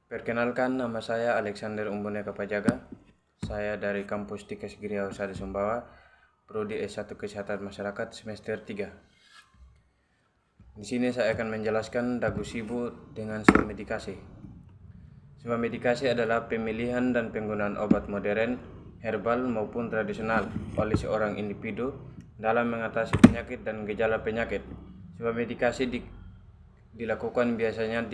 Perkenalkan, nama saya Alexander Umbone Kapajaga. Saya dari kampus Tikas Giriau Sari Sumbawa, Prodi S1 Kesehatan Masyarakat semester 3. Di sini saya akan menjelaskan Dagusibu dengan swamedikasi. Swamedikasi adalah pemilihan dan penggunaan obat modern, herbal maupun tradisional oleh seorang individu dalam mengatasi penyakit dan gejala penyakit. Swamedikasi dilakukan biasanya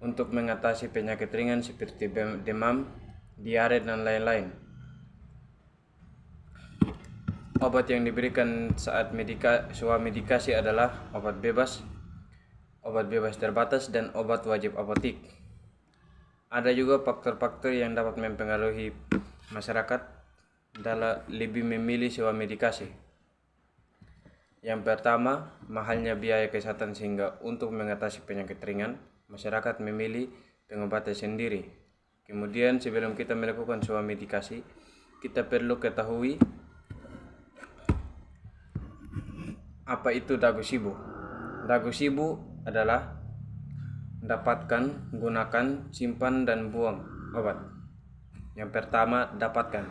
untuk mengatasi penyakit ringan seperti demam, diare, dan lain-lain. Obat yang diberikan saat swamedikasi adalah obat bebas terbatas, dan obat wajib apotik. Ada juga faktor-faktor yang dapat mempengaruhi masyarakat dalam lebih memilih swamedikasi. Yang pertama, mahalnya biaya kesehatan, sehingga untuk mengatasi penyakit ringan, masyarakat memilih pengobatan sendiri. Kemudian sebelum kita melakukan swamedikasi, kita perlu ketahui apa itu Dagusibu. Dagusibu adalah dapatkan, gunakan, simpan, dan buang obat. Yang pertama, dapatkan.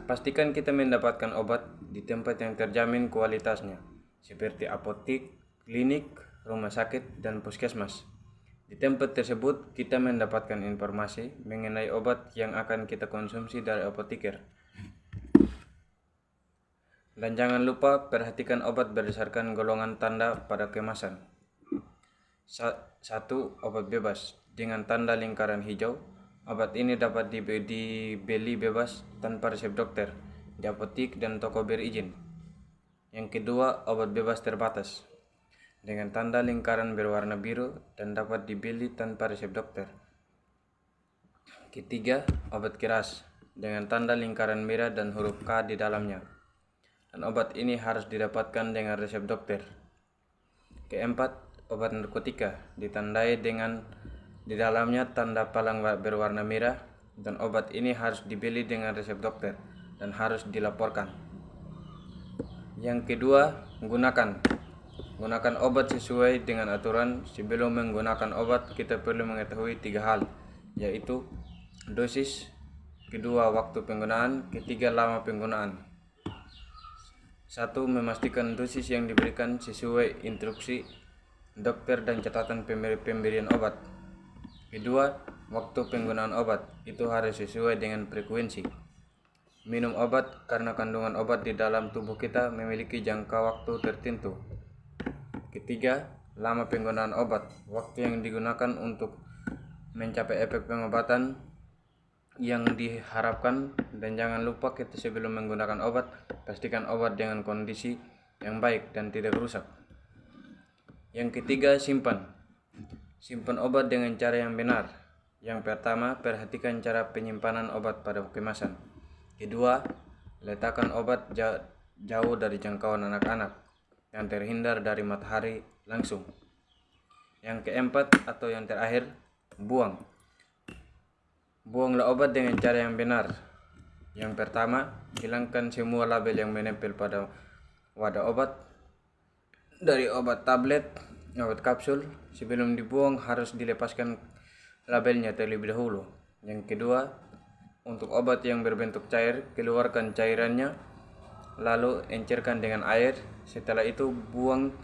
Pastikan kita mendapatkan obat di tempat yang terjamin kualitasnya, seperti apotik, klinik, rumah sakit, dan puskesmas. Di tempat tersebut, kita mendapatkan informasi mengenai obat yang akan kita konsumsi dari apoteker. Dan jangan lupa perhatikan obat berdasarkan golongan tanda pada kemasan. 1. Obat bebas dengan tanda lingkaran hijau. Obat ini dapat dibeli bebas tanpa resep dokter di apotik dan toko berizin. Yang kedua, obat bebas terbatas dengan tanda lingkaran berwarna biru dan dapat dibeli tanpa resep dokter. Ketiga, obat keras dengan tanda lingkaran merah dan huruf K di dalamnya. Dan obat ini harus didapatkan dengan resep dokter. Keempat, obat narkotika ditandai dengan di dalamnya tanda palang berwarna merah, dan obat ini harus dibeli dengan resep dokter dan harus dilaporkan. Yang kedua, gunakan obat sesuai dengan aturan. Sebelum menggunakan obat, kita perlu mengetahui 3 hal, yaitu dosis, kedua waktu penggunaan, ketiga lama penggunaan. 1. Memastikan dosis yang diberikan sesuai instruksi dokter dan catatan pemberian obat. Kedua, waktu penggunaan obat itu harus sesuai dengan frekuensi. Minum obat karena kandungan obat di dalam tubuh kita memiliki jangka waktu tertentu. Ketiga, lama penggunaan obat, waktu yang digunakan untuk mencapai efek pengobatan yang diharapkan. Dan jangan lupa kita sebelum menggunakan obat, pastikan obat dengan kondisi yang baik dan tidak rusak. Yang ketiga, simpan obat dengan cara yang benar. Yang pertama, perhatikan cara penyimpanan obat pada kemasan. Kedua, letakkan obat jauh dari jangkauan anak-anak yang terhindar dari matahari langsung. Yang keempat atau yang terakhir, buanglah obat dengan cara yang benar. Yang pertama, hilangkan semua label yang menempel pada wadah obat. Dari obat tablet, obat kapsul, sebelum dibuang harus dilepaskan labelnya terlebih dahulu. Yang kedua, untuk obat yang berbentuk cair, keluarkan cairannya, lalu encerkan dengan air. Setelah itu buang